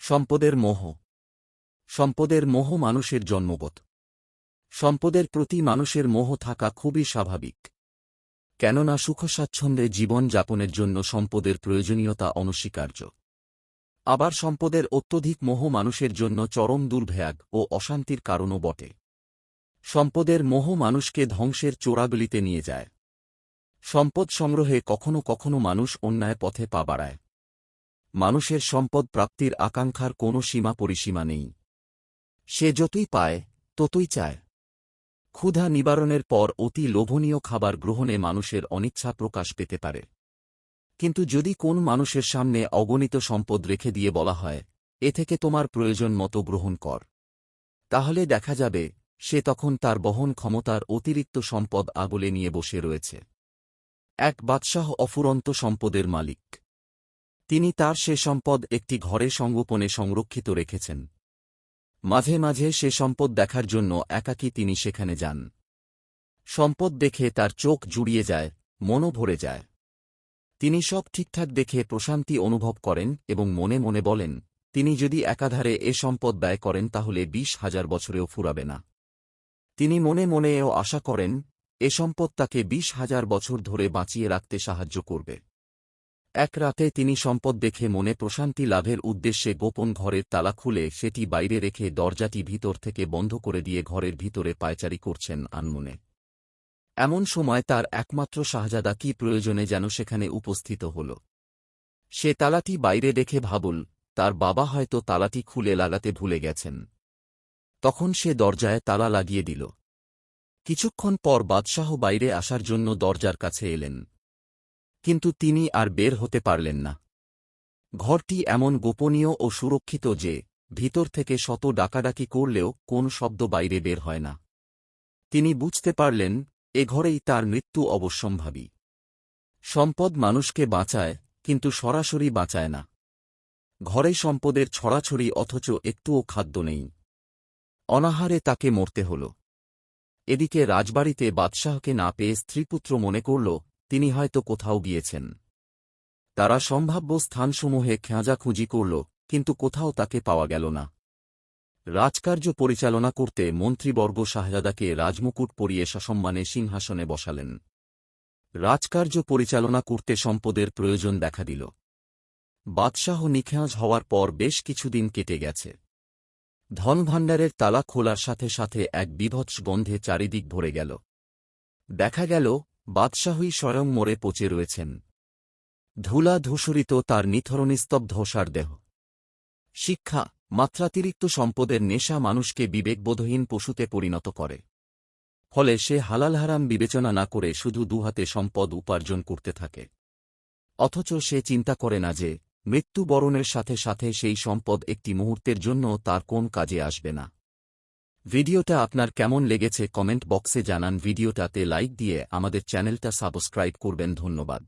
সম্পদের মোহ। সম্পদের মোহ মানুষের জন্মগত। সম্পদের প্রতি মানুষের মোহ থাকা খুবই স্বাভাবিক। কেননা সুখস্বাচ্ছন্দ্যে জীবন যাপনের জন্য সম্পদের প্রয়োজনীয়তা অনস্বীকার্য। আবার সম্পদের অত্যধিক মোহ মানুষের জন্য চরম দুর্ভোগ ও অশান্তির কারণও বটে। সম্পদের মোহ মানুষকে ধ্বংসের চোরাগলিতে নিয়ে যায়। সম্পদ সংগ্রহে কখনো কখনো মানুষ অন্যায় পথে পা বাড়ায়। মানুষের সম্পদ প্রাপ্তির আকাঙ্ক্ষার কোনো সীমা পরিসীমা নেই। সে যতই পায় ততই চায়। ক্ষুধা নিবারণের পর অতি লোভনীয় খাবার গ্রহণে মানুষের অনিচ্ছা প্রকাশ পেতে পারে। কিন্তু যদি কোন মানুষের সামনে অগণিত সম্পদ রেখে দিয়ে বলা হয়, এ থেকে তোমার প্রয়োজন মতো গ্রহণ কর, তাহলে দেখা যাবে সে তখন তার বহন ক্ষমতার অতিরিক্ত সম্পদ আগলে নিয়ে বসে রয়েছে। এক বাদশাহ অফুরন্ত সম্পদের মালিক। তিনি তার সে সম্পদ একটি ঘরে সংগোপনে সংরক্ষিত রেখেছেন। মাঝে মাঝে সে সম্পদ দেখার জন্য একাকী তিনি সেখানে যান। সম্পদ দেখে তার চোখ জুড়িয়ে যায়, মনও ভরে যায়। তিনি সব ঠিকঠাক দেখে প্রশান্তি অনুভব করেন এবং মনে মনে বলেন, তিনি যদি একাধারে এ সম্পদ ব্যয় করেন তাহলে 20,000 বছরেও ফুরাবে না। তিনি মনে মনে এও আশা করেন, এ সম্পদ তাকে 20,000 বছর ধরে বাঁচিয়ে রাখতে সাহায্য করবে। এক রাতে তিনি সম্পদ দেখে মনে প্রশান্তি লাভের উদ্দেশ্যে গোপন ঘরের তালা খুলে সেটি বাইরে রেখে দরজাটি ভিতর থেকে বন্ধ করে দিয়ে ঘরের ভিতরে পায়চারি করছেন আনমনে। এমন সময় তার একমাত্র শাহজাদা কি প্রয়োজনে যেন সেখানে উপস্থিত হল। সে তালাটি বাইরে রেখে ভাবল, তার বাবা হয়তো তালাটি খুলে লাগাতে ভুলে গেছেন। তখন সে দরজায় তালা লাগিয়ে দিল। কিছুক্ষণ পর বাদশাহ বাইরে আসার জন্য দরজার কাছে এলেন, কিন্তু তিনি আর বের হতে পারলেন না। ঘরটি এমন গোপনীয় ও সুরক্ষিত যে ভিতর থেকে শত ডাকাডাকি করলেও কোন শব্দ বাইরে বের হয় না। তিনি বুঝতে পারলেন, এ ঘরেই তার মৃত্যু অবশ্যম্ভাবী। সম্পদ মানুষকে বাঁচায়, কিন্তু সরাসরি বাঁচায় না। ঘরে সম্পদের ছড়াছড়ি অথচ একটুও খাদ্য নেই। অনাহারে তাকে মরতে হল। এদিকে রাজবাড়িতে বাদশাহকে না পেয়ে স্ত্রীপুত্র মনে করল তিনি হয়তো কোথাও গিয়েছেন। তারা সম্ভাব্য স্থানসমূহে খোঁজাখুঁজি করল, কিন্তু কোথাও তাকে পাওয়া গেল না। রাজকার্য পরিচালনা করতে মন্ত্রীবর্গ শাহজাদাকে রাজমুকুট পরিয়ে সসম্মানে সিংহাসনে বসালেন। রাজকার্য পরিচালনা করতে সম্পদের প্রয়োজন দেখা দিল। বাদশাহ নিখোঁজ হওয়ার পর বেশ কিছুদিন কেটে গেছে। ধনভাণ্ডারের তালা খোলার সাথে সাথে এক বীভৎস গন্ধে চারিদিক ভরে গেল। দেখা গেল বাদশাহই স্বয়ং মরে পচে রয়েছেন। ধুলা ধূসরিত তার নিথরনিস্তব্ধ সার দেহ। শিক্ষা: মাত্রাতিরিক্ত সম্পদের নেশা মানুষকে বিবেকবোধহীন পশুতে পরিণত করে। ফলে সে হালাল হারাম বিবেচনা না করে শুধু দুহাতে সম্পদ উপার্জন করতে থাকে। অথচ সে চিন্তা করে না যে মৃত্যুবরণের সাথে সাথে সেই সম্পদ একটি মুহূর্তের জন্য তার কোন কাজে আসবে না। ভিডিওটা আপনার কেমন লেগেছে কমেন্ট বক্সে জানান। ভিডিওটাতে লাইক দিয়ে আমাদের চ্যানেলটা সাবস্ক্রাইব করবেন। ধন্যবাদ।